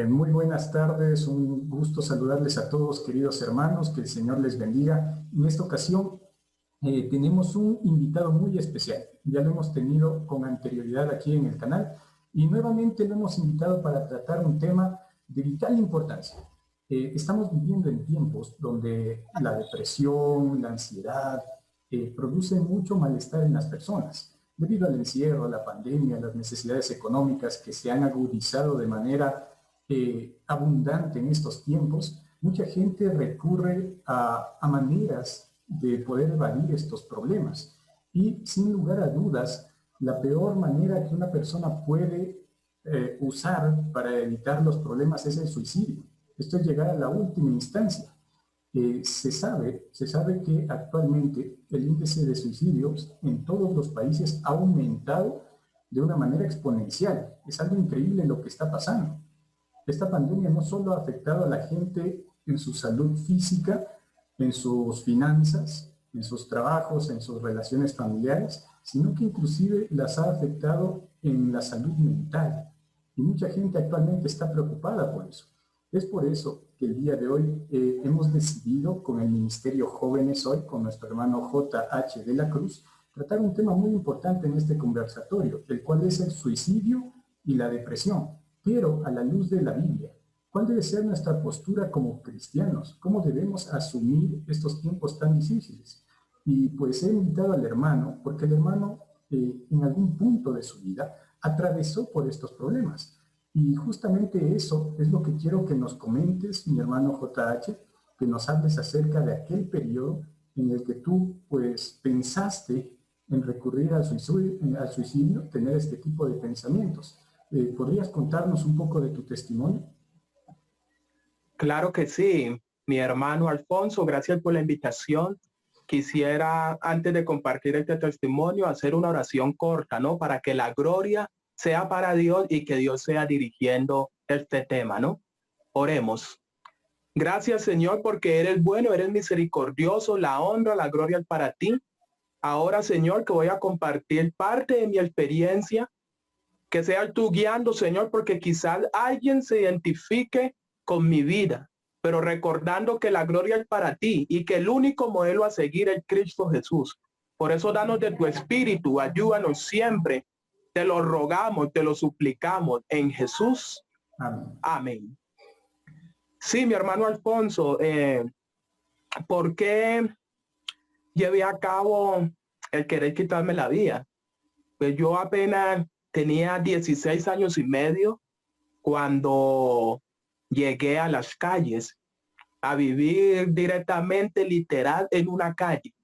Muy buenas tardes, un gusto saludarles a todos, queridos hermanos, que el Señor les bendiga. En esta ocasión tenemos un invitado muy especial, ya lo hemos tenido con anterioridad aquí en el canal y nuevamente lo hemos invitado para tratar un tema de vital importancia. Estamos viviendo en tiempos donde la depresión, la ansiedad producen mucho malestar en las personas. Debido al encierro, a la pandemia, las necesidades económicas que se han agudizado de manera abundante en estos tiempos, mucha gente recurre a maneras de poder evadir estos problemas. Y sin lugar a dudas, la peor manera que una persona puede usar para evitar los problemas es el suicidio. Esto es llegar a la última instancia. Se sabe que actualmente el índice de suicidios en todos los países ha aumentado de una manera exponencial. Es algo increíble lo que está pasando. Esta pandemia no solo ha afectado a la gente en su salud física, en sus finanzas, en sus trabajos, en sus relaciones familiares, sino que inclusive las ha afectado en la salud mental. Y mucha gente actualmente está preocupada por eso. Es por eso que el día de hoy hemos decidido con el Ministerio Jóvenes Hoy, con nuestro hermano J.H. de la Cruz, tratar un tema muy importante en este conversatorio, el cual es el suicidio y la depresión, pero a la luz de la Biblia. ¿Cuál debe ser nuestra postura como cristianos? ¿Cómo debemos asumir estos tiempos tan difíciles? Y pues he invitado al hermano, porque el hermano en algún punto de su vida atravesó por estos problemas. Y justamente eso es lo que quiero que nos comentes, mi hermano JH, que nos hables acerca de aquel periodo en el que tú pues pensaste en recurrir al suicidio, tener este tipo de pensamientos. ¿Podrías contarnos un poco de tu testimonio? Claro que sí, mi hermano Alfonso, gracias por la invitación. Quisiera, antes de compartir este testimonio, hacer una oración corta, ¿no? Para que la gloria sea para Dios y que Dios sea dirigiendo este tema, ¿no? Oremos. Gracias, Señor, porque eres bueno, eres misericordioso, la honra, la gloria es para ti. Ahora, Señor, que voy a compartir parte de mi experiencia, que sea tú guiando, Señor, porque quizás alguien se identifique con mi vida, pero recordando que la gloria es para ti y que el único modelo a seguir es Cristo Jesús. Por eso danos de tu espíritu, ayúdanos siempre. Te lo rogamos, te lo suplicamos en Jesús. Amén. Amén. Sí, mi hermano Alfonso, ¿por qué llevé a cabo el querer quitarme la vida? Pues yo apenas tenía 16 años y medio cuando llegué a las calles, a vivir directamente, literal, en una calle,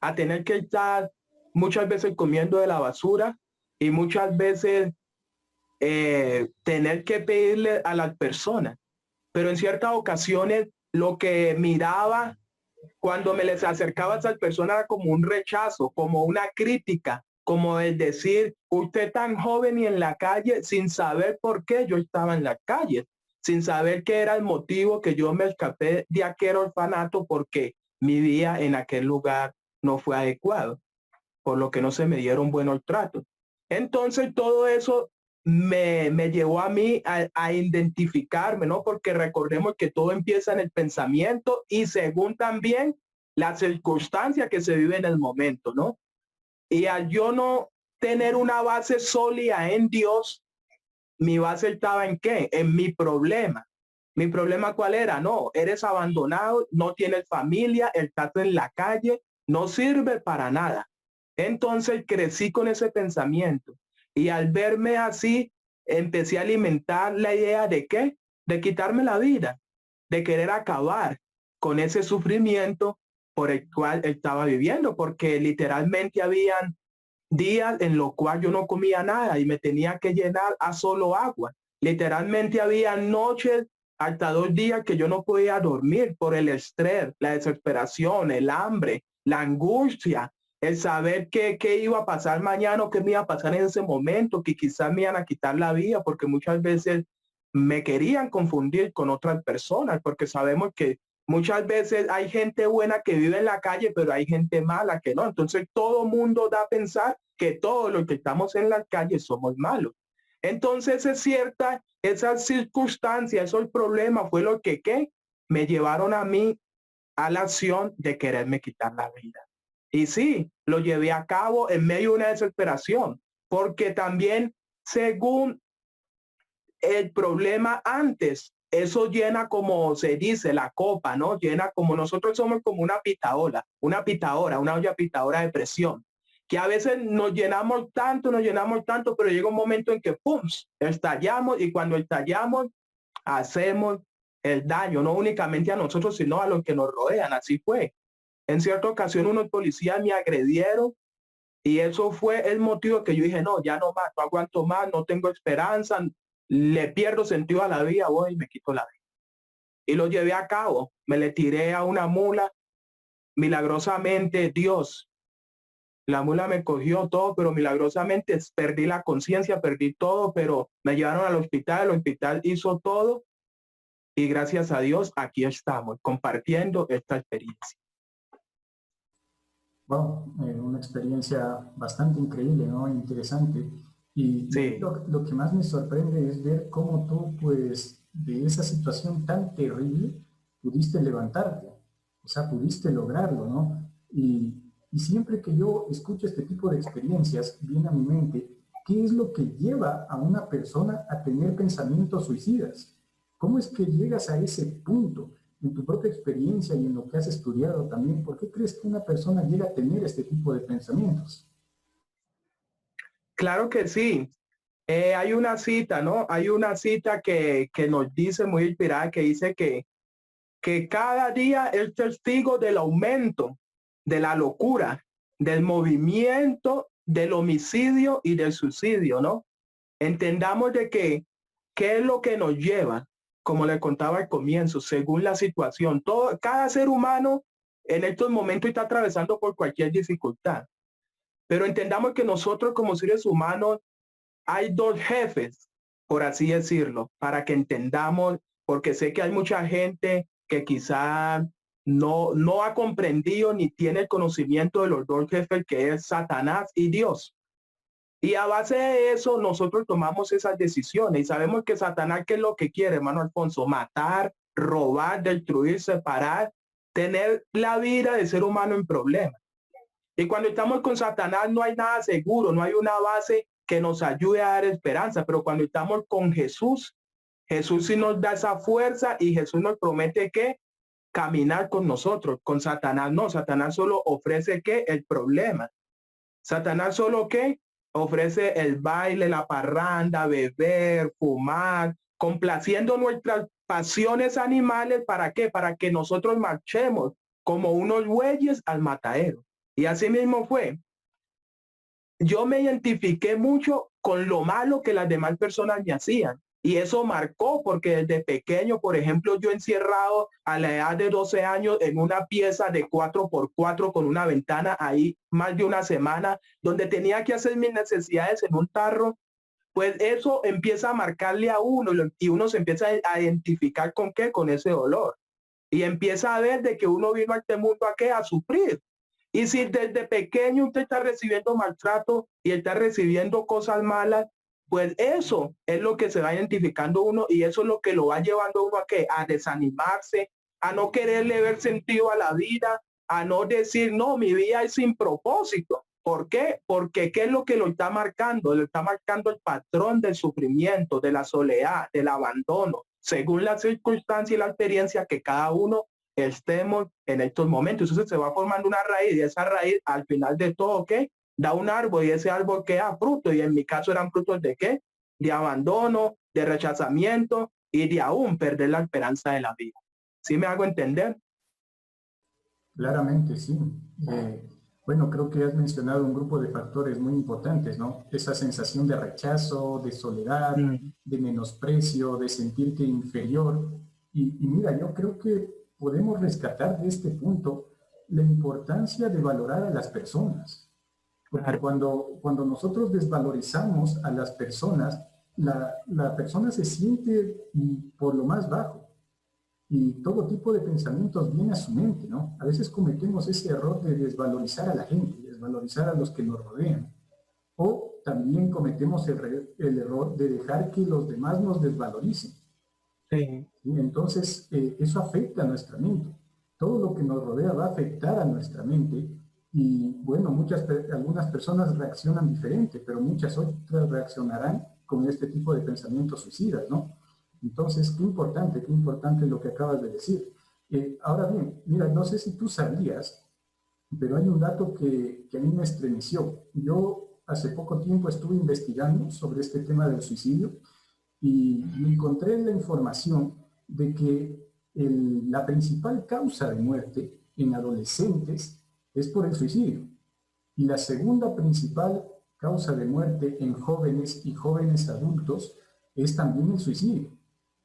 a tener que estar muchas veces comiendo de la basura y muchas veces tener que pedirle a las personas. Pero en ciertas ocasiones lo que miraba cuando me les acercaba a esas personas era como un rechazo, como una crítica, como el decir, usted tan joven y en la calle, sin saber por qué yo estaba en la calle, sin saber qué era el motivo que yo me escapé de aquel orfanato, porque mi vida en aquel lugar no fue adecuado, por lo que no se me dieron buenos tratos. Entonces todo eso me llevó a mí a identificarme, ¿no? Porque recordemos que todo empieza en el pensamiento y según también la circunstancia que se vive en el momento, ¿no? Y al yo no tener una base sólida en Dios, mi base estaba en ¿qué? En mi problema. ¿Mi problema cuál era? No, eres abandonado, no tienes familia, estás en la calle, no sirve para nada. Entonces crecí con ese pensamiento y al verme así, empecé a alimentar la idea de ¿qué? De quitarme la vida, de querer acabar con ese sufrimiento por el cual estaba viviendo, porque literalmente habían días en los cuales yo no comía nada y me tenía que llenar a solo agua. Literalmente había noches hasta 2 días que yo no podía dormir por el estrés, la desesperación, el hambre, la angustia, el saber qué iba a pasar mañana o qué me iba a pasar en ese momento, que quizás me iban a quitar la vida, porque muchas veces me querían confundir con otras personas, porque sabemos que muchas veces hay gente buena que vive en la calle, pero hay gente mala que no. Entonces todo mundo da a pensar que todos los que estamos en la calle somos malos. Entonces es cierta, esas circunstancias, esos problemas fue lo que me llevaron a mí a la acción de quererme quitar la vida. Y sí, lo llevé a cabo en medio de una desesperación, porque también según el problema antes, eso llena, como se dice, la copa, ¿no? Llena, como nosotros somos como una pitadora, una olla pitadora de presión, que a veces nos llenamos tanto, pero llega un momento en que ¡pum!, estallamos, y cuando estallamos hacemos el daño, no únicamente a nosotros, sino a los que nos rodean. Así fue. En cierta ocasión unos policías me agredieron y eso fue el motivo que yo dije, no, ya no más, no aguanto más, no tengo esperanza, le pierdo sentido a la vida, voy y me quito la vida. Y lo llevé a cabo, me le tiré a una mula, milagrosamente Dios, la mula me cogió todo, pero milagrosamente perdí la conciencia, perdí todo, pero me llevaron al hospital, el hospital hizo todo y gracias a Dios aquí estamos compartiendo esta experiencia. Wow, una experiencia bastante increíble, ¿no? Interesante. Y Sí. lo que más me sorprende es ver cómo tú, pues, de esa situación tan terrible, pudiste levantarte. O sea, pudiste lograrlo, ¿no? Y siempre que yo escucho este tipo de experiencias, viene a mi mente, ¿qué es lo que lleva a una persona a tener pensamientos suicidas? ¿Cómo es que llegas a ese punto? En tu propia experiencia y en lo que has estudiado también, ¿por qué crees que una persona llega a tener este tipo de pensamientos? Claro que sí. Hay una cita, ¿no? Hay una cita que nos dice, muy inspirada, que dice que cada día es testigo del aumento de la locura, del movimiento, del homicidio y del suicidio, ¿no? Entendamos de que, ¿qué es lo que nos lleva? Como le contaba al comienzo, según la situación, cada ser humano en estos momentos está atravesando por cualquier dificultad. Pero entendamos que nosotros como seres humanos hay dos jefes, por así decirlo, para que entendamos, porque sé que hay mucha gente que quizá no ha comprendido ni tiene el conocimiento de los dos jefes, que es Satanás y Dios. Y a base de eso, nosotros tomamos esas decisiones y sabemos que Satanás, ¿qué es lo que quiere, hermano Alfonso? Matar, robar, destruir, separar, tener la vida del ser humano en problemas. Y cuando estamos con Satanás no hay nada seguro, no hay una base que nos ayude a dar esperanza, pero cuando estamos con Jesús, Jesús sí nos da esa fuerza y Jesús nos promete que caminar con nosotros. Con Satanás no, Satanás solo ofrece que el problema. Satanás solo que ofrece el baile, la parranda, beber, fumar, complaciendo nuestras pasiones animales. ¿Para qué? Para que nosotros marchemos como unos bueyes al matadero. Y así mismo fue. Yo me identifiqué mucho con lo malo que las demás personas me hacían. Y eso marcó porque desde pequeño, por ejemplo, yo encerrado a la edad de 12 años en una pieza de 4x4 con una ventana ahí más de una semana, donde tenía que hacer mis necesidades en un tarro, pues eso empieza a marcarle a uno y uno se empieza a identificar con qué, con ese dolor. Y empieza a ver de que uno vino a este mundo a qué, a sufrir. Y si desde pequeño usted está recibiendo maltrato y está recibiendo cosas malas, pues eso es lo que se va identificando uno y eso es lo que lo va llevando a uno a qué, a desanimarse, a no quererle ver sentido a la vida, a no decir, no, mi vida es sin propósito. ¿Por qué? Porque ¿qué es lo que lo está marcando? Lo está marcando el patrón del sufrimiento, de la soledad, del abandono, según la circunstancia y la experiencia que cada uno estemos en estos momentos. Entonces se va formando una raíz y esa raíz al final de todo, ¿qué? Da un árbol y ese árbol que da fruto y en mi caso eran frutos de ¿qué? De abandono, de rechazamiento y de aún perder la esperanza de la vida. ¿Sí me hago entender? Claramente, sí. Bueno, creo que has mencionado un grupo de factores muy importantes, ¿no? Esa sensación de rechazo, de soledad, de menosprecio, de sentirte inferior. Y mira, yo creo que podemos rescatar de este punto la importancia de valorar a las personas. Porque cuando nosotros desvalorizamos a las personas, la persona se siente por lo más bajo y todo tipo de pensamientos viene a su mente, ¿no? A veces cometemos ese error de desvalorizar a la gente, desvalorizar a los que nos rodean. O también cometemos el error de dejar que los demás nos desvaloricen. Sí. ¿Sí? Entonces, eso afecta a nuestra mente. Todo lo que nos rodea va a afectar a nuestra mente y, bueno, algunas personas reaccionan diferente, pero muchas otras reaccionarán con este tipo de pensamientos suicidas, ¿no? Entonces, qué importante lo que acabas de decir. Ahora bien, mira, no sé si tú sabías, pero hay un dato que a mí me estremeció. Yo hace poco tiempo estuve investigando sobre este tema del suicidio y encontré la información de que la principal causa de muerte en adolescentes es por el suicidio y la segunda principal causa de muerte en jóvenes y jóvenes adultos es también el suicidio.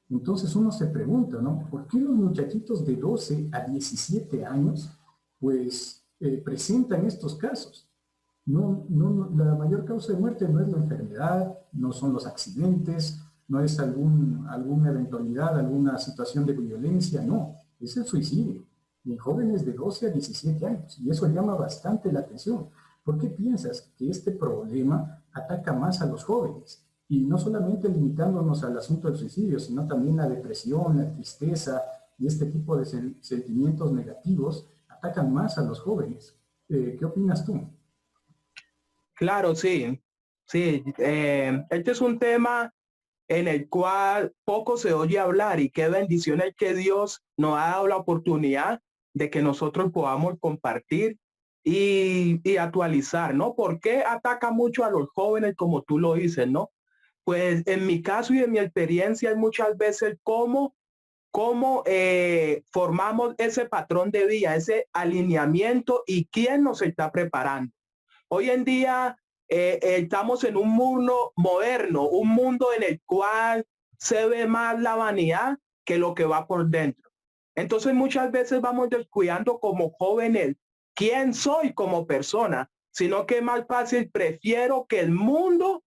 Entonces uno se pregunta, ¿no? ¿Por qué los muchachitos de 12 a 17 años pues presentan estos casos? La mayor causa de muerte no es la enfermedad, no son los accidentes, no es alguna eventualidad, alguna situación de violencia, no, es el suicidio. Y en jóvenes de 12 a 17 años. Y eso llama bastante la atención. ¿Por qué piensas que este problema ataca más a los jóvenes? Y no solamente limitándonos al asunto del suicidio, sino también la depresión, la tristeza y este tipo de sentimientos negativos atacan más a los jóvenes. ¿Qué opinas tú? Claro, sí, sí. Este es un tema en el cual poco se oye hablar y qué bendición es que Dios nos ha dado la oportunidad de que nosotros podamos compartir y actualizar, ¿no? ¿Por qué ataca mucho a los jóvenes como tú lo dices, ¿no? Pues en mi caso y en mi experiencia es muchas veces cómo formamos ese patrón de vida, ese alineamiento y quién nos está preparando. Hoy en día estamos en un mundo moderno, un mundo en el cual se ve más la vanidad que lo que va por dentro. Entonces muchas veces vamos descuidando como jóvenes quién soy como persona, sino que es más fácil, prefiero que el mundo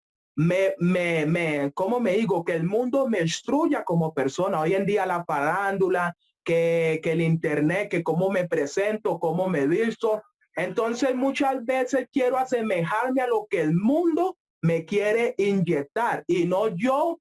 ¿cómo me digo? Que el mundo me instruya como persona. Hoy en día la farándula, que el internet, que cómo me presento, cómo me visto. Entonces muchas veces quiero asemejarme a lo que el mundo me quiere inyectar y no yo,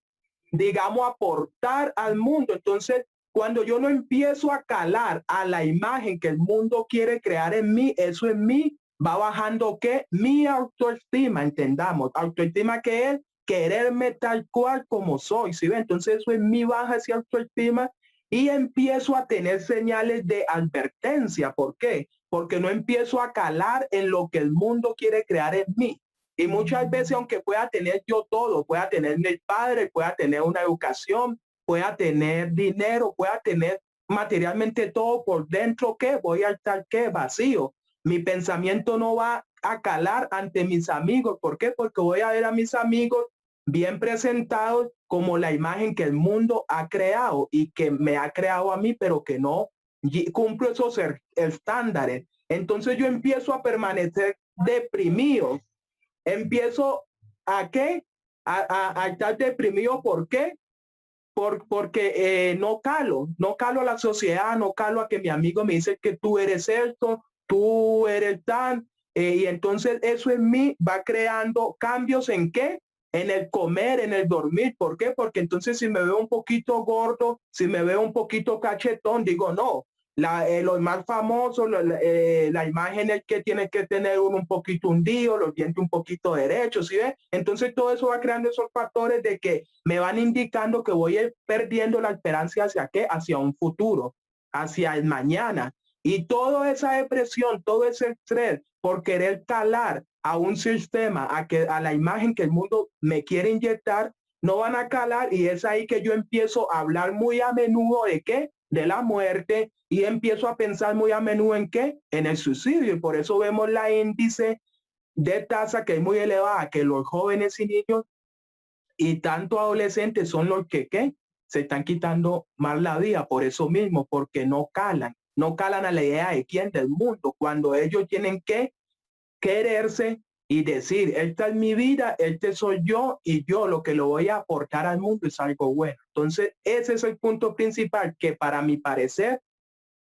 digamos, aportar al mundo. Entonces, cuando yo no empiezo a calar a la imagen que el mundo quiere crear en mí, eso en mí va bajando que mi autoestima, entendamos, autoestima que es quererme tal cual como soy, ¿sí ve? Entonces eso en mí baja esa autoestima y empiezo a tener señales de advertencia. ¿Por qué? Porque no empiezo a calar en lo que el mundo quiere crear en mí. Y muchas veces, aunque pueda tener yo todo, pueda tener el padre, pueda tener una educación, pueda tener dinero, pueda tener materialmente todo por dentro, ¿qué? Voy a estar, ¿qué? Vacío. Mi pensamiento no va a calar ante mis amigos. ¿Por qué? Porque voy a ver a mis amigos bien presentados como la imagen que el mundo ha creado y que me ha creado a mí, pero que no cumplo esos estándares. Entonces yo empiezo a permanecer deprimido. Empiezo a qué? A estar deprimido. ¿Por qué? Porque no calo a la sociedad, no calo a que mi amigo me dice que tú eres esto, tú eres tan, y entonces eso en mí va creando cambios en qué, en el comer, en el dormir. ¿Por qué? Porque entonces si me veo un poquito gordo, si me veo un poquito cachetón, digo no. Los más famosos, la imagen es que tiene que tener un poquito hundido, los dientes un poquito derechos, ¿sí ves? Entonces todo eso va creando esos factores de que me van indicando que voy perdiendo la esperanza hacia qué, hacia un futuro, hacia el mañana. Y toda esa depresión, todo ese estrés por querer calar a un sistema, a la imagen que el mundo me quiere inyectar, no van a calar y es ahí que yo empiezo a hablar muy a menudo de qué, de la muerte y empiezo a pensar muy a menudo en qué, en el suicidio y por eso vemos la índice de tasa que es muy elevada, que los jóvenes y niños y tanto adolescentes son los que ¿qué? Se están quitando más la vida por eso mismo, porque no calan a la idea de quién, del mundo, cuando ellos tienen que quererse y decir, esta es mi vida, este soy yo y yo lo que lo voy a aportar al mundo es algo bueno. Entonces, ese es el punto principal que para mi parecer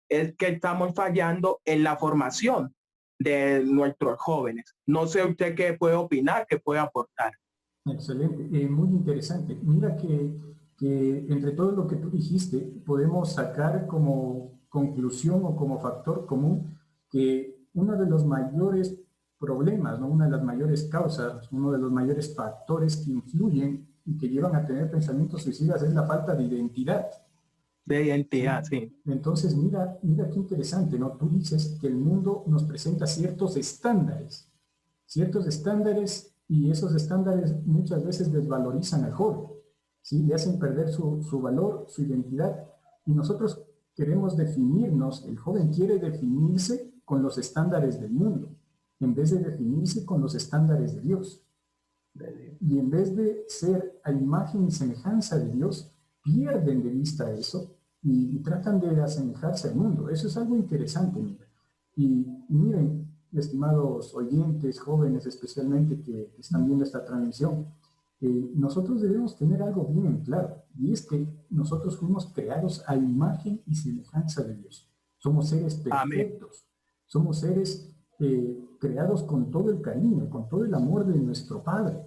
es que estamos fallando en la formación de nuestros jóvenes. No sé usted qué puede opinar, qué puede aportar. Excelente, muy interesante. Mira que entre todo lo que tú dijiste, podemos sacar como conclusión o como factor común que uno de los mayores problemas, ¿no? Una de las mayores causas, uno de los mayores factores que influyen y que llevan a tener pensamientos suicidas es la falta de identidad. De identidad, sí. Entonces, mira qué interesante, ¿no? Tú dices que el mundo nos presenta ciertos estándares y esos estándares muchas veces desvalorizan al joven, ¿sí? Le hacen perder su valor, su identidad, y nosotros queremos definirnos, el joven quiere definirse con los estándares del mundo, en vez de definirse con los estándares de Dios. Y en vez de ser a imagen y semejanza de Dios, pierden de vista eso y tratan de asemejarse al mundo. Eso es algo interesante, mira. Y miren, estimados oyentes, jóvenes especialmente que están viendo esta transmisión, nosotros debemos tener algo bien en claro, y es que nosotros fuimos creados a imagen y semejanza de Dios. Somos seres perfectos, amén. Somos seres creados con todo el cariño, con todo el amor de nuestro Padre.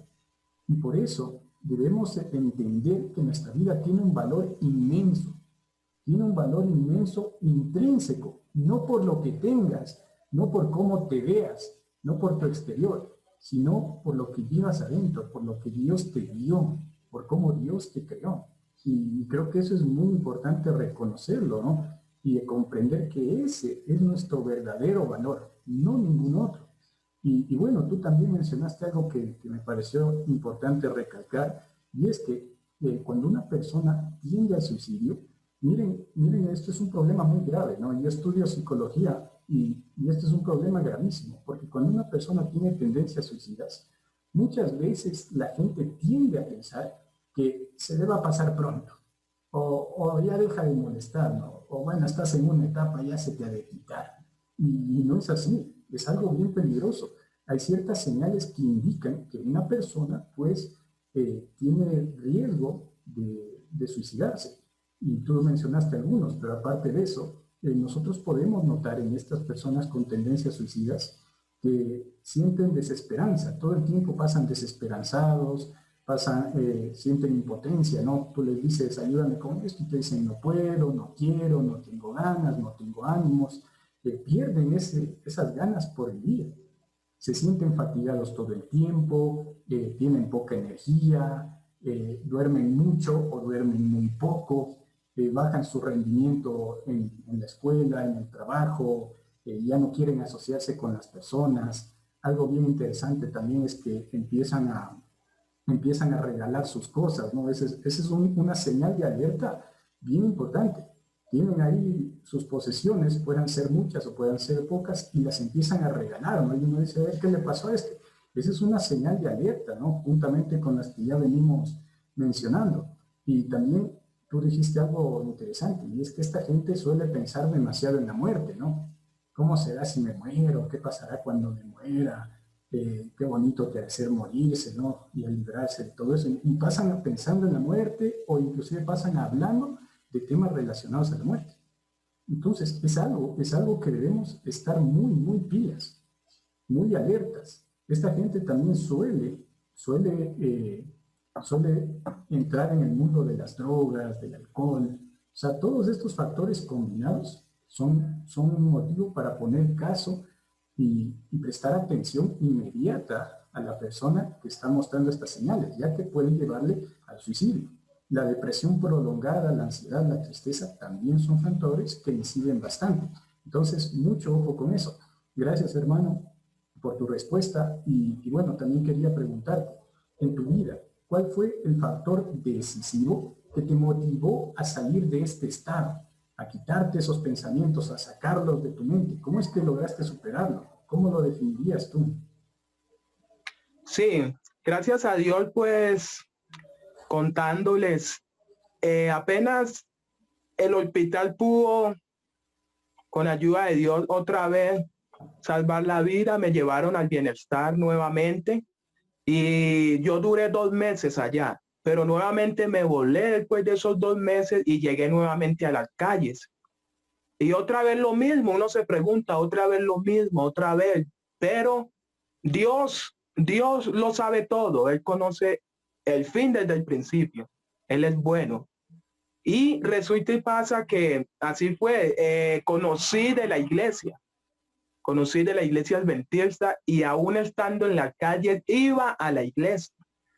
Y por eso debemos entender que nuestra vida tiene un valor inmenso intrínseco, no por lo que tengas, no por cómo te veas, no por tu exterior, sino por lo que llevas adentro, por lo que Dios te dio, por cómo Dios te creó. Y creo que eso es muy importante reconocerlo, ¿no? Y de comprender que ese es nuestro verdadero valor, no ningún otro. Y bueno, tú también mencionaste algo que me pareció importante recalcar, y es que cuando una persona tiende al suicidio, miren, esto es un problema muy grave, ¿no? Yo estudio psicología y esto es un problema gravísimo, porque cuando una persona tiene tendencias suicidas, muchas veces la gente tiende a pensar que se le va a pasar pronto, o ya deja de molestar, ¿no? O bueno, estás en una etapa, ya se te ha de quitar. Y no es así, es algo bien peligroso. Hay ciertas señales que indican que una persona, pues, tiene riesgo de suicidarse. Y tú mencionaste algunos, pero aparte de eso, nosotros podemos notar en estas personas con tendencias suicidas que sienten desesperanza, todo el tiempo pasan desesperanzados, sienten impotencia, ¿no? Tú les dices, ayúdame con esto, y te dicen, no puedo, no quiero, no tengo ganas, no tengo ánimos, pierden esas ganas por el día. Se sienten fatigados todo el tiempo, tienen poca energía, duermen mucho o duermen muy poco, bajan su rendimiento en la escuela, en el trabajo, ya no quieren asociarse con las personas. Algo bien interesante también es que empiezan a regalar sus cosas, ¿no? Esa es una señal de alerta bien importante. Tienen ahí sus posesiones, puedan ser muchas o puedan ser pocas, y las empiezan a regalar, ¿no? Y uno dice, a ver, ¿qué le pasó a este? Esa es una señal de alerta, ¿no? Juntamente con las que ya venimos mencionando. Y también tú dijiste algo interesante, y es que esta gente suele pensar demasiado en la muerte, ¿no? ¿Cómo será si me muero? ¿Qué pasará cuando me muera? Qué bonito que ha de ser morirse, ¿no? Y a librarse de todo eso. Y pasan pensando en la muerte, o inclusive pasan hablando de temas relacionados a la muerte. Entonces, es algo que debemos estar muy, muy pilas, muy alertas. Esta gente también suele entrar en el mundo de las drogas, del alcohol. O sea, todos estos factores combinados son un motivo para poner caso y prestar atención inmediata a la persona que está mostrando estas señales, ya que puede llevarle al suicidio. La depresión prolongada, la ansiedad, la tristeza también son factores que inciden bastante. Entonces, mucho ojo con eso. Gracias, hermano, por tu respuesta. Y bueno, también quería preguntarte, en tu vida, ¿cuál fue el factor decisivo que te motivó a salir de este estado, a quitarte esos pensamientos, a sacarlos de tu mente? ¿Cómo es que lograste superarlo? ¿Cómo lo definirías tú? Sí, gracias a Dios, pues, contándoles, apenas el hospital pudo, con ayuda de Dios, otra vez salvar la vida, me llevaron al bienestar nuevamente y yo duré 2 meses allá, pero nuevamente me volé después de esos 2 meses y llegué nuevamente a las calles. Y otra vez lo mismo, uno se pregunta otra vez lo mismo, otra vez, pero Dios lo sabe todo, Él conoce el fin desde el principio, Él es bueno. Y resulta y pasa que así fue, conocí de la iglesia adventista y aún estando en la calle, iba a la iglesia,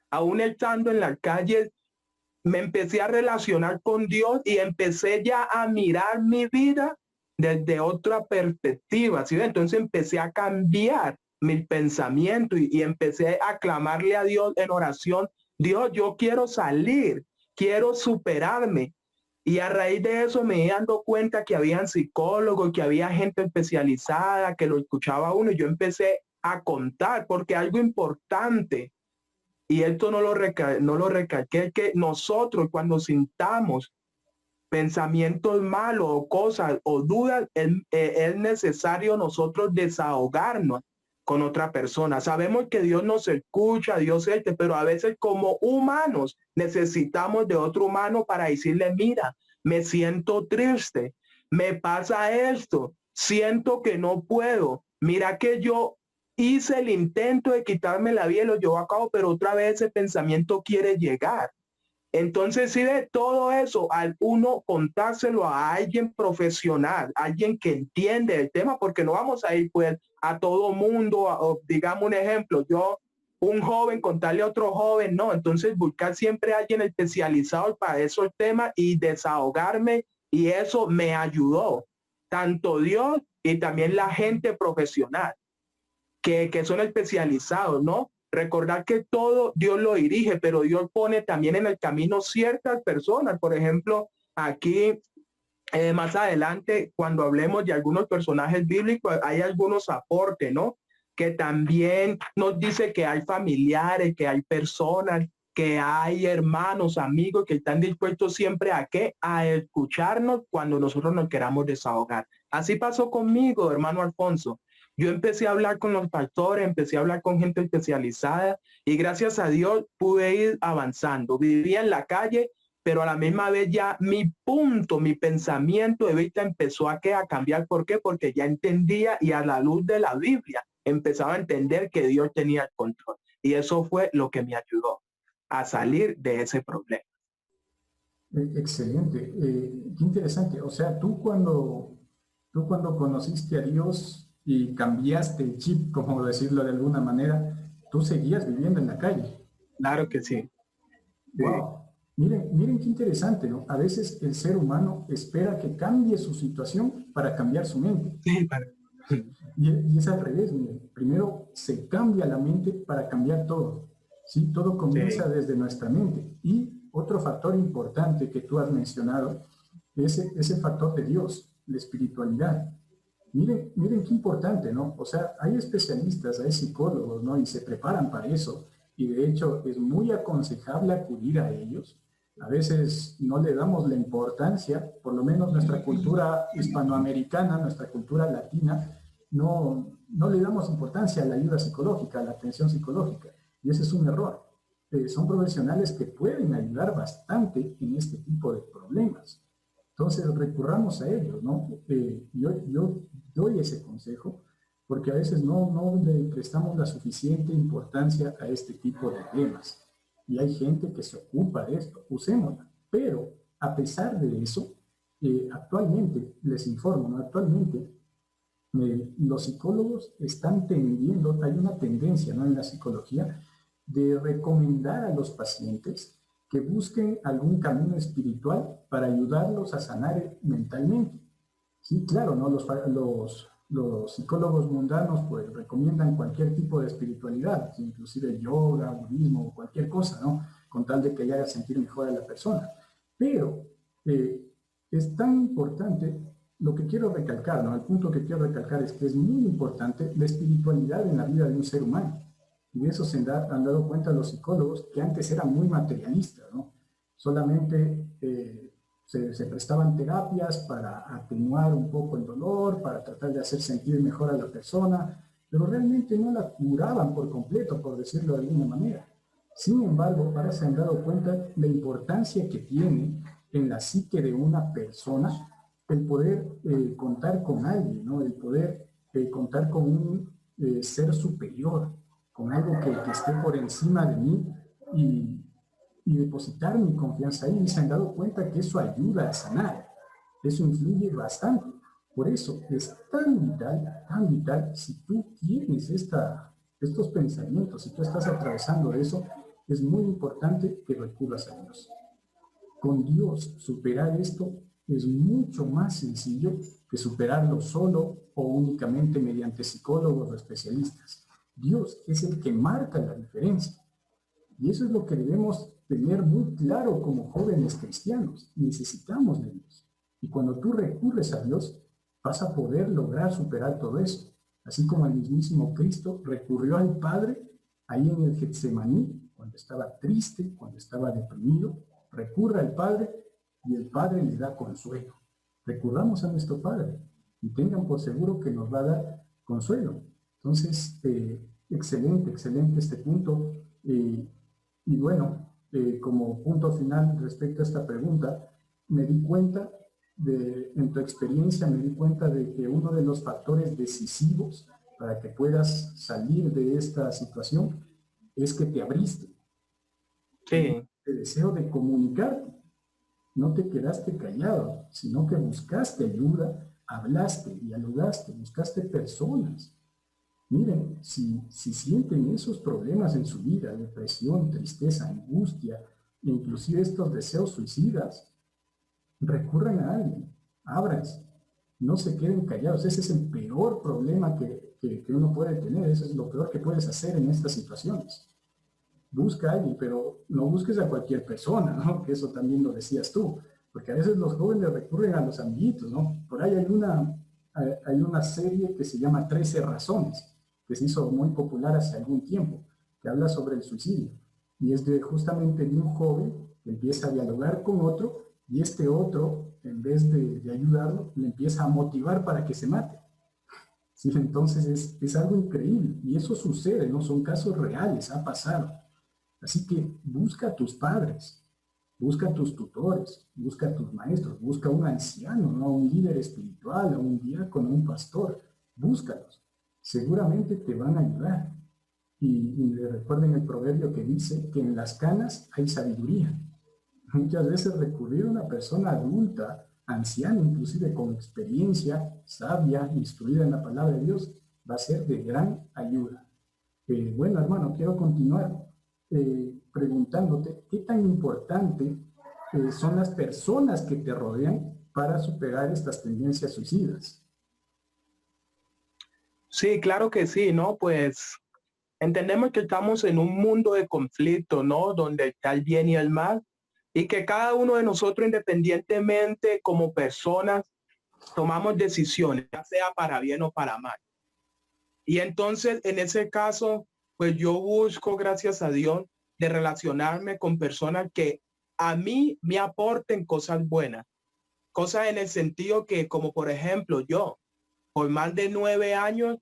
aún estando en la calle, me empecé a relacionar con Dios y empecé ya a mirar mi vida desde otra perspectiva, ¿sí? Entonces empecé a cambiar mi pensamiento y empecé a clamarle a Dios en oración, Dios, yo quiero salir, quiero superarme. Y a raíz de eso me dando cuenta que habían psicólogos, que había gente especializada, que lo escuchaba uno, y yo empecé a contar, porque algo importante, y esto no lo recalqué, es que nosotros cuando sintamos pensamientos malos o cosas o dudas, es necesario nosotros desahogarnos con otra persona. Sabemos que Dios nos escucha, pero a veces como humanos necesitamos de otro humano para decirle, mira, me siento triste, me pasa esto, siento que no puedo, mira que yo hice el intento de quitarme la vida y lo llevo a cabo, pero otra vez ese pensamiento quiere llegar. Entonces, si de todo eso, al uno contárselo a alguien profesional, alguien que entiende el tema, porque no vamos a ir pues a todo mundo, o, digamos un ejemplo, yo, un joven, contarle a otro joven, no, entonces buscar siempre a alguien especializado para esos temas y desahogarme, y eso me ayudó, tanto Dios y también la gente profesional que son especializados, ¿no? Recordar que todo Dios lo dirige, pero Dios pone también en el camino ciertas personas. Por ejemplo, aquí más adelante, cuando hablemos de algunos personajes bíblicos, hay algunos aportes, ¿no? Que también nos dice que hay familiares, que hay personas, que hay hermanos, amigos que están dispuestos siempre a qué, a escucharnos cuando nosotros nos queramos desahogar. Así pasó conmigo, hermano Alfonso. Yo empecé a hablar con los pastores, empecé a hablar con gente especializada y gracias a Dios pude ir avanzando. Vivía en la calle, pero a la misma vez ya mi punto, mi pensamiento de vista empezó a cambiar. ¿Por qué? Porque ya entendía y a la luz de la Biblia empezaba a entender que Dios tenía el control. Y eso fue lo que me ayudó a salir de ese problema. Excelente, qué interesante. O sea, tú cuando conociste a Dios y cambiaste el chip, como decirlo de alguna manera, tú seguías viviendo en la calle. Claro que sí. Wow. Miren qué interesante, ¿no? A veces el ser humano espera que cambie su situación para cambiar su mente. Sí, Y es al revés, miren. Primero se cambia la mente para cambiar todo. ¿Sí? Todo comienza desde nuestra mente. Y otro factor importante que tú has mencionado es ese factor de Dios, la espiritualidad. Miren qué importante, ¿no? O sea, hay especialistas, hay psicólogos, ¿no? Y se preparan para eso. Y de hecho es muy aconsejable acudir a ellos. A veces no le damos la importancia, por lo menos nuestra cultura hispanoamericana, nuestra cultura latina, no le damos importancia a la ayuda psicológica, a la atención psicológica. Y ese es un error. Son profesionales que pueden ayudar bastante en este tipo de problemas. Entonces recurramos a ellos, ¿no? Yo doy ese consejo porque a veces no le prestamos la suficiente importancia a este tipo de temas. Y hay gente que se ocupa de esto, usémosla. Pero a pesar de eso, actualmente, les informo, ¿no? Actualmente los psicólogos están tendiendo, hay una tendencia, ¿no?, en la psicología de recomendar a los pacientes que busquen algún camino espiritual para ayudarlos a sanar mentalmente. Sí, claro, ¿no? Los psicólogos mundanos pues recomiendan cualquier tipo de espiritualidad, inclusive yoga, budismo, cualquier cosa, ¿no? Con tal de que le haga sentir mejor a la persona. Pero es tan importante, lo que quiero recalcar, ¿no? El punto que quiero recalcar es que es muy importante la espiritualidad en la vida de un ser humano. Y de eso han dado cuenta los psicólogos, que antes eran muy materialistas, ¿no? Solamente se prestaban terapias para atenuar un poco el dolor, para tratar de hacer sentir mejor a la persona, pero realmente no la curaban por completo, por decirlo de alguna manera. Sin embargo, ahora se han dado cuenta la importancia que tiene en la psique de una persona el poder contar con alguien, ¿no? El poder contar con un ser superior, con algo que esté por encima de mí y, y depositar mi confianza ahí. Y se han dado cuenta que eso ayuda a sanar. Eso influye bastante. Por eso es tan vital, si tú tienes estos pensamientos, si tú estás atravesando eso, es muy importante que recurras a Dios. Con Dios superar esto es mucho más sencillo que superarlo solo o únicamente mediante psicólogos o especialistas. Dios es el que marca la diferencia. Y eso es lo que debemos tener muy claro como jóvenes cristianos. Necesitamos de Dios. Y cuando tú recurres a Dios, vas a poder lograr superar todo eso. Así como el mismísimo Cristo recurrió al Padre ahí en el Getsemaní, cuando estaba triste, cuando estaba deprimido, recurre al Padre y el Padre le da consuelo. Recurramos a nuestro Padre y tengan por seguro que nos va a dar consuelo. Entonces, excelente este punto. Y bueno, como punto final respecto a esta pregunta, me di cuenta en tu experiencia, me di cuenta de que uno de los factores decisivos para que puedas salir de esta situación es que te abriste. Sí. El deseo de comunicarte. No te quedaste callado, sino que buscaste ayuda, hablaste, dialogaste, buscaste personas. Miren, si sienten esos problemas en su vida, depresión, tristeza, angustia, inclusive estos deseos suicidas, recurran a alguien, ábranse, no se queden callados. Ese es el peor problema que uno puede tener, eso es lo peor que puedes hacer en estas situaciones. Busca a alguien, pero no busques a cualquier persona, ¿no? Que eso también lo decías tú, porque a veces los jóvenes recurren a los amiguitos, ¿no? Por ahí hay una serie que se llama 13 razones, que se hizo muy popular hace algún tiempo, que habla sobre el suicidio. Y es justamente de un joven que empieza a dialogar con otro y este otro, en vez de ayudarlo, le empieza a motivar para que se mate. Sí, entonces es algo increíble y eso sucede, ¿no? Son casos reales, ha pasado. Así que busca a tus padres, busca a tus tutores, busca a tus maestros, busca a un anciano, ¿no? A un líder espiritual, a un diácono, a un pastor. Búscalos. Seguramente te van a ayudar. Y recuerden el proverbio que dice que en las canas hay sabiduría. Muchas veces recurrir a una persona adulta, anciana, inclusive con experiencia, sabia, instruida en la palabra de Dios, va a ser de gran ayuda. Bueno, hermano, quiero continuar preguntándote qué tan importante son las personas que te rodean para superar estas tendencias suicidas. Sí, claro que sí, ¿no? Pues entendemos que estamos en un mundo de conflicto, ¿no? Donde está el bien y el mal, y que cada uno de nosotros, independientemente como personas, tomamos decisiones, ya sea para bien o para mal. Y entonces, en ese caso, pues yo busco, gracias a Dios, de relacionarme con personas que a mí me aporten cosas buenas, cosas en el sentido que, como por ejemplo, yo, por más de 9 años,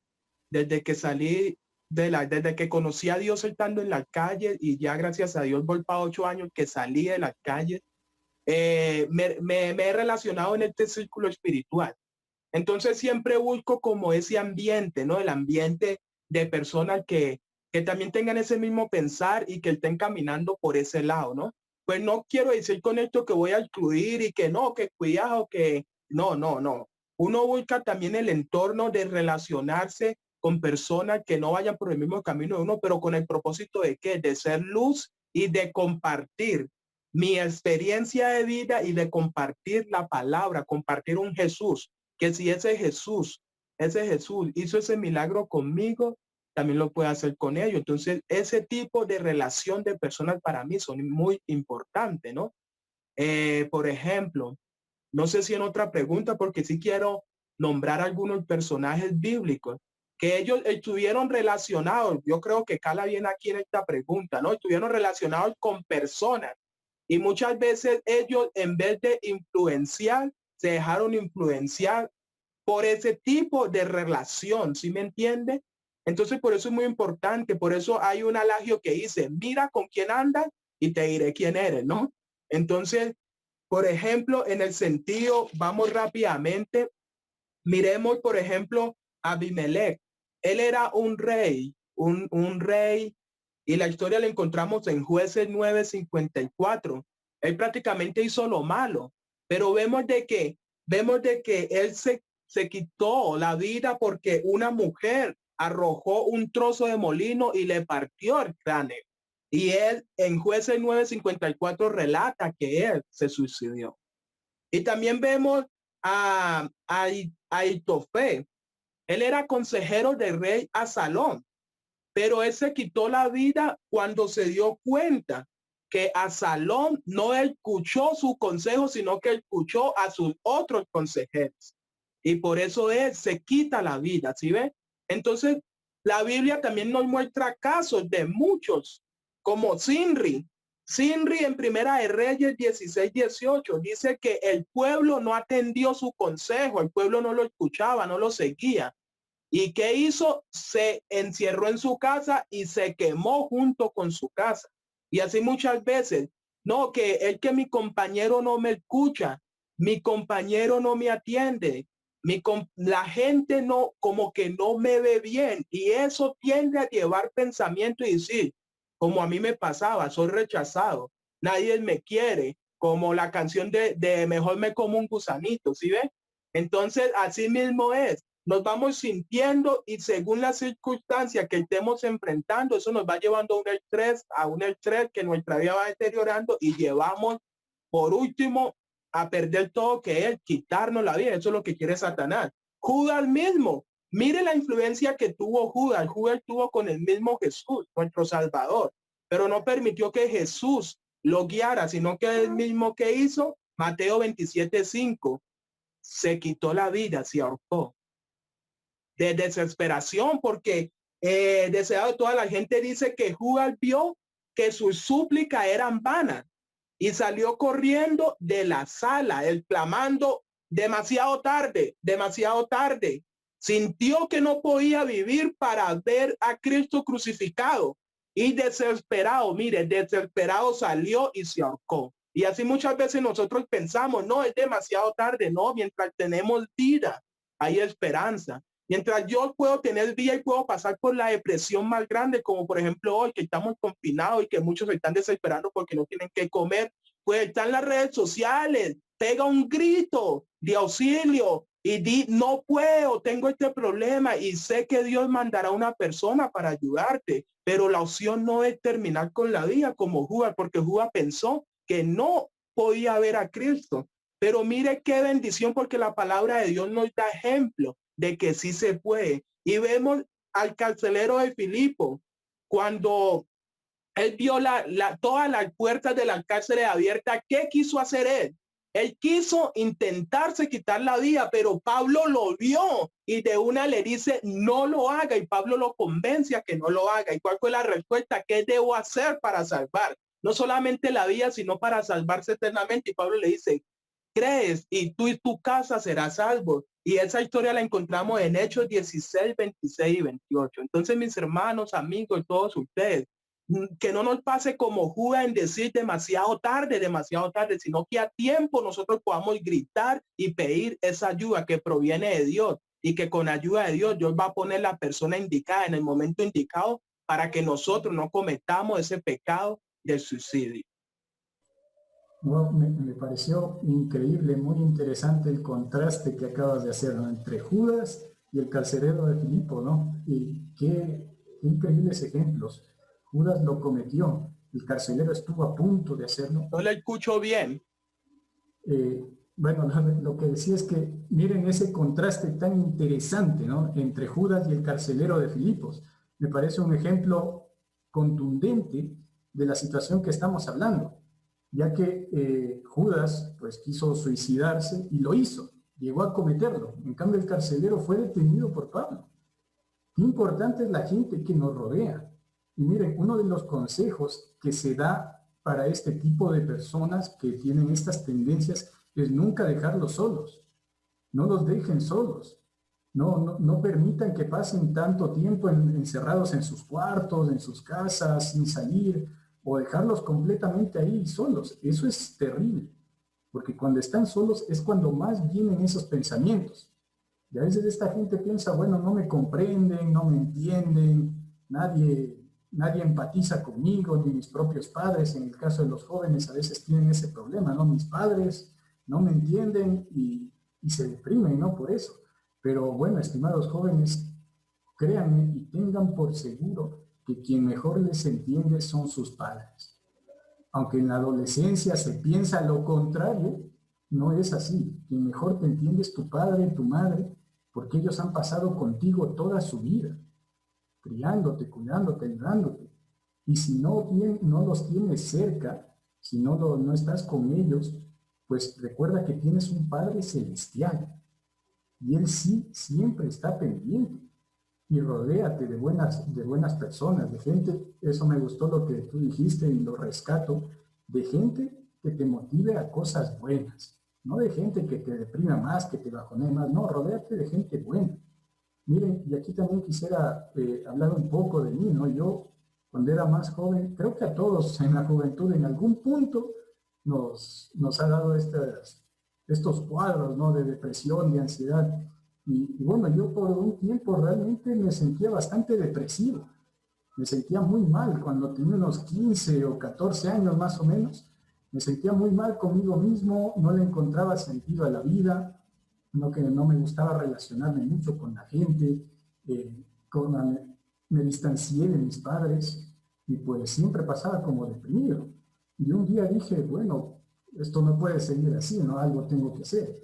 desde que salí desde que conocí a Dios estando en la calle, y ya gracias a Dios voy para 8 años que salí de la calle, me he relacionado en este círculo espiritual. Entonces siempre busco como ese ambiente, ¿no? El ambiente de personas que también tengan ese mismo pensar y que estén caminando por ese lado, ¿no? Pues no quiero decir con esto que voy a excluir y que no, que cuidado, que no, no, no. Uno busca también el entorno de relacionarse con personas que no vayan por el mismo camino de uno, pero con el propósito de qué, de ser luz y de compartir mi experiencia de vida y de compartir la palabra, compartir un Jesús, que si ese Jesús hizo ese milagro conmigo, también lo puede hacer con ellos. Entonces, ese tipo de relación de personas para mí son muy importantes, ¿no? Por ejemplo, no sé si en otra pregunta, porque sí quiero nombrar algunos personajes bíblicos que ellos estuvieron relacionados. Yo creo que cala bien aquí en esta pregunta, ¿no? Estuvieron relacionados con personas y muchas veces ellos, en vez de influenciar, se dejaron influenciar por ese tipo de relación, ¿sí me entiende? Entonces, por eso es muy importante, por eso hay un adagio que dice, mira con quién andas y te diré quién eres, ¿no? Entonces, Por ejemplo, en el sentido, vamos rápidamente, miremos, por ejemplo, Abimelech. Él era un rey, un rey, y la historia la encontramos en Jueces 9:54. Él prácticamente hizo lo malo, pero vemos de que él se quitó la vida porque una mujer arrojó un trozo de molino y le partió el cráneo. Y él en Jueces 9:54 relata que él se suicidó. Y también vemos a Aitofé. Él era consejero del rey Absalón, pero él se quitó la vida cuando se dio cuenta que Absalón no escuchó su consejo, sino que escuchó a sus otros consejeros. Y por eso él se quita la vida, ¿sí ve? Entonces, la Biblia también nos muestra casos de muchos, como Sinri. Sinri en Primera de Reyes 16:18 dice que el pueblo no atendió su consejo, el pueblo no lo escuchaba, no lo seguía. ¿Y qué hizo? Se encerró en su casa y se quemó junto con su casa. Y así muchas veces, no, que mi compañero no me escucha, mi compañero no me atiende, la gente no, como que no me ve bien. Y eso tiende a llevar pensamiento y decir, como a mí me pasaba, soy rechazado, nadie me quiere, como la canción de Mejor me como un gusanito, ¿sí ve? Entonces, así mismo es. Nos vamos sintiendo y según las circunstancias que estemos enfrentando, eso nos va llevando a un estrés que nuestra vida va deteriorando y llevamos por último a perder todo, que es quitarnos la vida. Eso es lo que quiere Satanás. Judas mismo, mire la influencia que tuvo Judas. Judas estuvo con el mismo Jesús, nuestro Salvador, pero no permitió que Jesús lo guiara, sino que el mismo que hizo, Mateo 27:5, se quitó la vida, se ahorcó de desesperación, porque deseado toda la gente dice que Judas vio que sus súplicas eran vanas y salió corriendo de la sala, él clamando, demasiado tarde, demasiado tarde. Sintió que no podía vivir para ver a Cristo crucificado y desesperado, mire, desesperado salió y se ahorcó. Y así muchas veces nosotros pensamos, no, es demasiado tarde, no, mientras tenemos vida, hay esperanza. Mientras yo puedo tener vida y puedo pasar por la depresión más grande, como por ejemplo hoy que estamos confinados y que muchos se están desesperando porque no tienen que comer, pues están las redes sociales, pega un grito de auxilio y di, no puedo, tengo este problema y sé que Dios mandará una persona para ayudarte, pero la opción no es terminar con la vida como Judas, porque Judas pensó que no podía ver a Cristo. Pero mire qué bendición, porque la palabra de Dios nos da ejemplo de que sí se puede. Y vemos al carcelero de Filipo, cuando él vio todas las puertas de la cárcel abiertas, ¿qué quiso hacer él? Él quiso intentarse quitar la vida, pero Pablo lo vio y de una le dice, no lo haga, y Pablo lo convence a que no lo haga. ¿Y cuál fue la respuesta? ¿Qué debo hacer para salvar? No solamente la vida, sino para salvarse eternamente. Y Pablo le dice, crees y tú y tu casa serás salvo. Y esa historia la encontramos en Hechos 16, 26 y 28. Entonces, mis hermanos, amigos, todos ustedes, que no nos pase como Judas en decir demasiado tarde, sino que a tiempo nosotros podamos gritar y pedir esa ayuda que proviene de Dios, y que con ayuda de Dios va a poner la persona indicada en el momento indicado para que nosotros no cometamos ese pecado del suicidio. Bueno, me pareció increíble, muy interesante el contraste que acabas de hacer, ¿no?, entre Judas y el carcelero de Filipo, ¿no? Y qué increíbles ejemplos. Judas lo cometió, el carcelero estuvo a punto de hacerlo. No le escucho bien. Bueno, lo que decía es que miren ese contraste tan interesante, ¿no?, entre Judas y el carcelero de Filipos. Me parece un ejemplo contundente de la situación que estamos hablando, ya que Judas pues quiso suicidarse y lo hizo, llegó a cometerlo. En cambio, el carcelero fue detenido por Pablo. Qué importante es la gente que nos rodea. Y miren, uno de los consejos que se da para este tipo de personas que tienen estas tendencias es nunca dejarlos solos. No los dejen solos. No permitan que pasen tanto tiempo encerrados en sus cuartos, en sus casas, sin salir, o dejarlos completamente ahí solos. Eso es terrible. porque cuando están solos es cuando más vienen esos pensamientos. Y a veces esta gente piensa, bueno, no me comprenden, no me entienden, nadie empatiza conmigo, ni mis propios padres. En el caso de los jóvenes a veces tienen ese problema, ¿no? Mis padres no me entienden y se deprimen, ¿no? Por eso. Pero bueno, estimados jóvenes, créanme y tengan por seguro que quien mejor les entiende son sus padres. Aunque en la adolescencia se piensa lo contrario, no es así. Quien mejor te entiende es tu padre y tu madre, porque ellos han pasado contigo toda su vida, criándote, cuidándote, ayudándote. Y si no los tienes cerca, si no estás con ellos, pues recuerda que tienes un Padre celestial. Y Él sí siempre está pendiente. Y rodéate de buenas personas, de gente, eso me gustó lo que tú dijiste y lo rescato, de gente que te motive a cosas buenas, no de gente que te deprima más, que te bajonee más, no, rodéate de gente buena. Miren, y aquí también quisiera hablar un poco de mí, ¿no? Yo, cuando era más joven, creo que a todos en la juventud en algún punto nos ha dado estos cuadros, ¿no? De depresión, de ansiedad. Y bueno, yo por un tiempo realmente me sentía bastante depresivo. Me sentía muy mal cuando tenía unos 15 o 14 años más o menos. Me sentía muy mal conmigo mismo, no le encontraba sentido a la vida, que no me gustaba relacionarme mucho con la gente, me distancié de mis padres y pues siempre pasaba como deprimido. Y un día dije, bueno, esto no puede seguir así, ¿no? Algo tengo que hacer.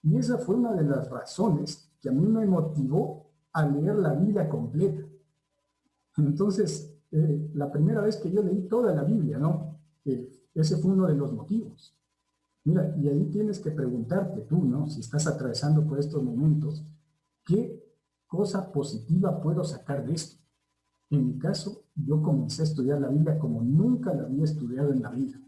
Y esa fue una de las razones que a mí me motivó a leer la Biblia completa. Entonces, la primera vez que yo leí toda la Biblia, ¿no? Ese fue uno de los motivos. Mira, y ahí tienes que preguntarte tú, ¿no? Si estás atravesando por estos momentos, ¿qué cosa positiva puedo sacar de esto? En mi caso, yo comencé a estudiar la Biblia como nunca la había estudiado en la vida.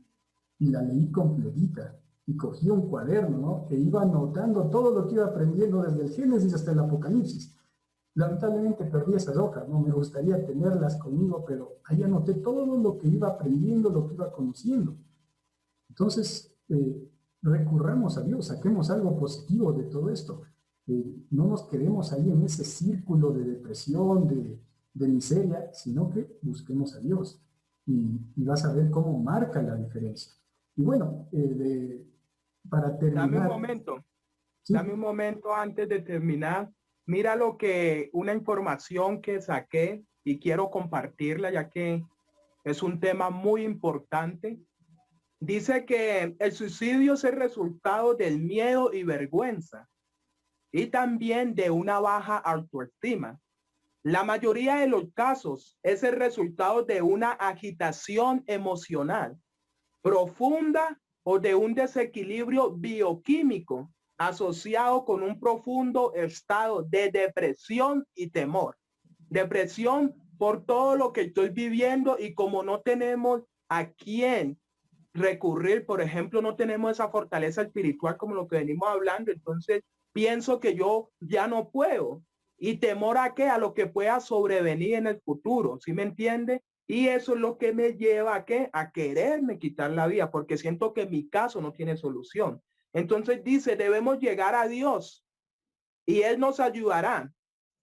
Y la leí completita. Y cogí un cuaderno, ¿no? E iba anotando todo lo que iba aprendiendo desde el Génesis hasta el Apocalipsis. Lamentablemente perdí esas hojas, ¿no? Me gustaría tenerlas conmigo, pero ahí anoté todo lo que iba aprendiendo, lo que iba conociendo. Entonces, recurramos a Dios, saquemos algo positivo de todo esto. No nos quedemos ahí en ese círculo de depresión, de miseria, sino que busquemos a Dios. Y vas a ver cómo marca la diferencia. Y bueno, para terminar... ¿sí? Dame un momento antes de terminar. Mira una información que saqué y quiero compartirla ya que es un tema muy importante. Dice que el suicidio es el resultado del miedo y vergüenza y también de una baja autoestima. La mayoría de los casos es el resultado de una agitación emocional profunda o de un desequilibrio bioquímico asociado con un profundo estado de depresión y temor. Depresión por todo lo que estoy viviendo y como no tenemos a quién recurrir, por ejemplo, no tenemos esa fortaleza espiritual como lo que venimos hablando, entonces pienso que yo ya no puedo. ¿Y temor a qué? A lo que pueda sobrevenir en el futuro, ¿sí me entiende? Y eso es lo que me lleva a qué? A quererme quitar la vida, porque siento que mi caso no tiene solución. Entonces dice, debemos llegar a Dios y Él nos ayudará.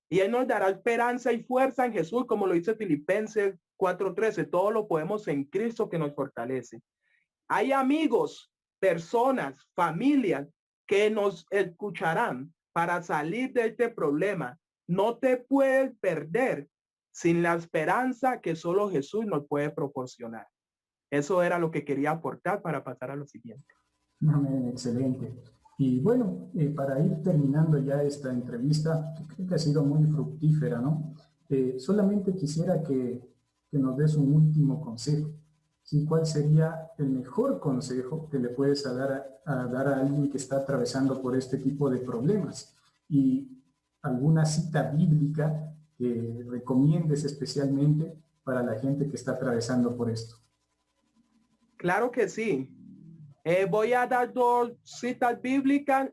Y Él nos dará esperanza y fuerza en Jesús, como lo dice Filipenses 4:13. Todo lo podemos en Cristo que nos fortalece. Hay amigos, personas, familias que nos escucharán para salir de este problema. No te puedes perder sin la esperanza que solo Jesús nos puede proporcionar. Eso era lo que quería aportar para pasar a lo siguiente. Excelente. Y bueno, para ir terminando ya esta entrevista, que creo que ha sido muy fructífera, ¿no? Solamente quisiera que nos des un último consejo. ¿Sí? ¿Cuál sería el mejor consejo que le puedes dar a alguien que está atravesando por este tipo de problemas? Y alguna cita bíblica que recomiendes especialmente para la gente que está atravesando por esto. Claro que sí. Voy a dar 2 citas bíblicas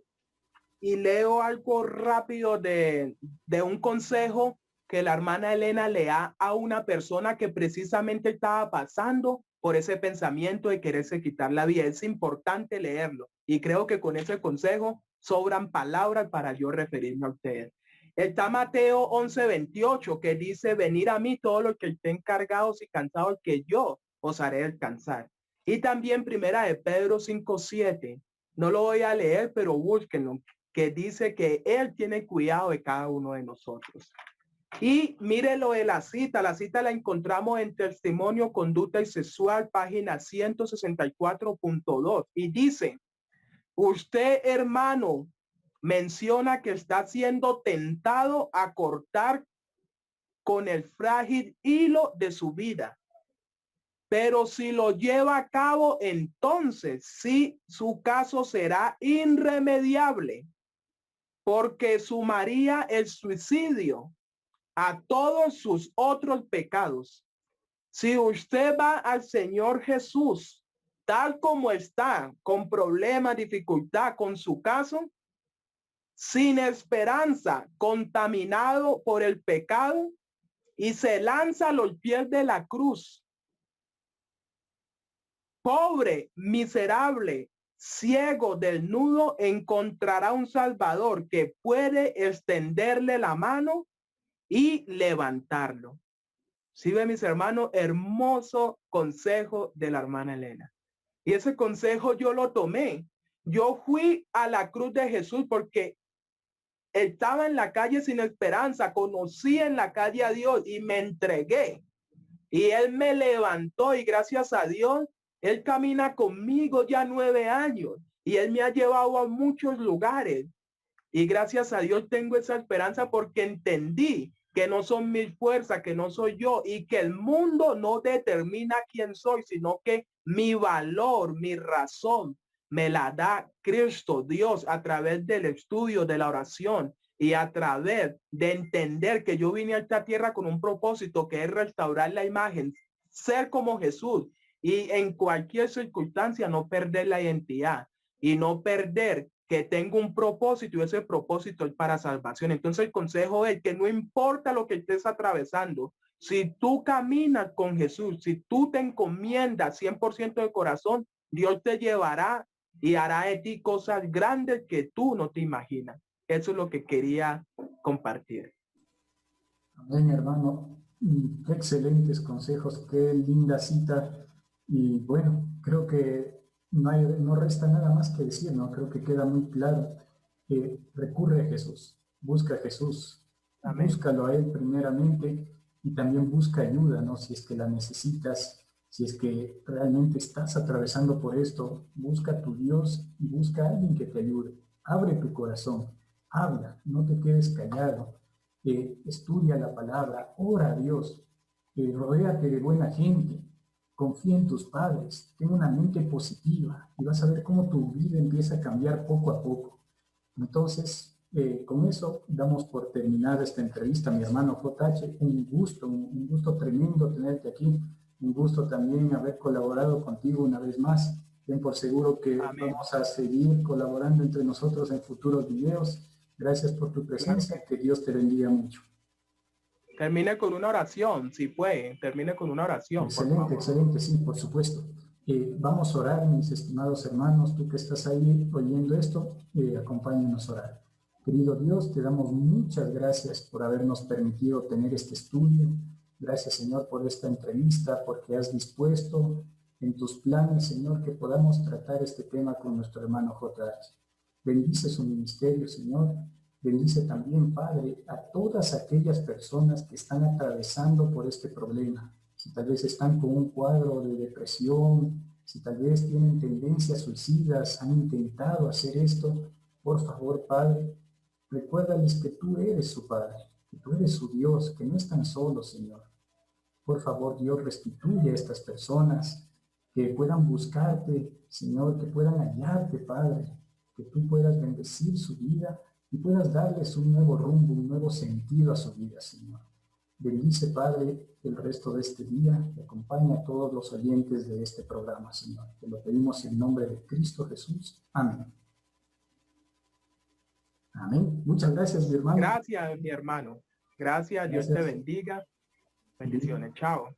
y leo algo rápido de un consejo que la hermana Elena le da a una persona que precisamente estaba pasando por ese pensamiento de quererse quitar la vida. Es importante leerlo y creo que con ese consejo sobran palabras para yo referirme a ustedes. Está Mateo 11:28 que dice, venid a mí todos los que estén cargados y cansados, que yo os haré descansar. Y también primera de Pedro 5:7, no lo voy a leer, pero búsquenlo, que dice que él tiene cuidado de cada uno de nosotros. Y mire lo de la cita la encontramos en Testimonio, Conducta y Sexual, página 164.2, y dice, usted, hermano, menciona que está siendo tentado a cortar con el frágil hilo de su vida. Pero si lo lleva a cabo, entonces sí, su caso será irremediable, porque sumaría el suicidio a todos sus otros pecados. Si usted va al Señor Jesús, tal como está, con problemas, dificultad con su caso, sin esperanza, contaminado por el pecado, y se lanza a los pies de la cruz, pobre, miserable, ciego, desnudo, encontrará un Salvador que puede extenderle la mano y levantarlo. Sí, ve, mis hermanos, hermoso consejo de la hermana Elena. Y ese consejo yo lo tomé. Yo fui a la cruz de Jesús porque estaba en la calle sin esperanza, conocí en la calle a Dios y me entregué. Y Él me levantó y gracias a Dios, Él camina conmigo ya 9 años y Él me ha llevado a muchos lugares. Y gracias a Dios tengo esa esperanza porque entendí que no son mis fuerzas, que no soy yo y que el mundo no determina quién soy, sino que mi valor, mi razón me la da Cristo Dios a través del estudio de la oración y a través de entender que yo vine a esta tierra con un propósito que es restaurar la imagen, ser como Jesús y en cualquier circunstancia no perder la identidad y no perder que tengo un propósito y ese propósito es para salvación. Entonces el consejo es que no importa lo que estés atravesando, si tú caminas con Jesús, si tú te encomiendas 100% de corazón, Dios te llevará y hará de ti cosas grandes que tú no te imaginas. Eso es lo que quería compartir. Amén, hermano. Qué excelentes consejos, qué linda cita. Y bueno, creo que no resta nada más que decir, ¿no? Creo que queda muy claro. Recurre a Jesús, busca a Jesús, Amén. búscalo a Él primeramente y también busca ayuda, ¿no? Si es que la necesitas, si es que realmente estás atravesando por esto, busca a tu Dios y busca a alguien que te ayude. Abre tu corazón, habla, no te quedes callado. Estudia la palabra, ora a Dios, rodéate de buena gente, confía en tus padres, ten una mente positiva y vas a ver cómo tu vida empieza a cambiar poco a poco. Entonces, con eso damos por terminada esta entrevista, mi hermano JH. Un gusto tremendo tenerte aquí, un gusto también haber colaborado contigo una vez más. Ten por seguro que Amén. vamos a seguir colaborando entre nosotros en futuros videos. Gracias por tu presencia, que Dios te bendiga mucho. Termine con una oración, si puede, termine con una oración. Excelente, excelente, sí, por supuesto. Vamos a orar, mis estimados hermanos, tú que estás ahí oyendo esto, acompáñanos a orar. Querido Dios, te damos muchas gracias por habernos permitido tener este estudio. Gracias, Señor, por esta entrevista, porque has dispuesto en tus planes, Señor, que podamos tratar este tema con nuestro hermano JH. Bendice su ministerio, Señor. Bendice también, Padre, a todas aquellas personas que están atravesando por este problema. Si tal vez están con un cuadro de depresión, si tal vez tienen tendencias suicidas, han intentado hacer esto, por favor, Padre, recuérdales que tú eres su Padre, que tú eres su Dios, que no están solos, Señor. Por favor, Dios, restituye a estas personas, que puedan buscarte, Señor, que puedan hallarte, Padre, que tú puedas bendecir su vida y puedas darles un nuevo rumbo, un nuevo sentido a su vida, Señor. Bendice, Padre, el resto de este día y acompaña a todos los oyentes de este programa, Señor. Te lo pedimos en nombre de Cristo Jesús. Amén. Amén. Muchas gracias, mi hermano. Gracias, mi hermano. Gracias. Dios te bendiga. Bendiciones. Chao.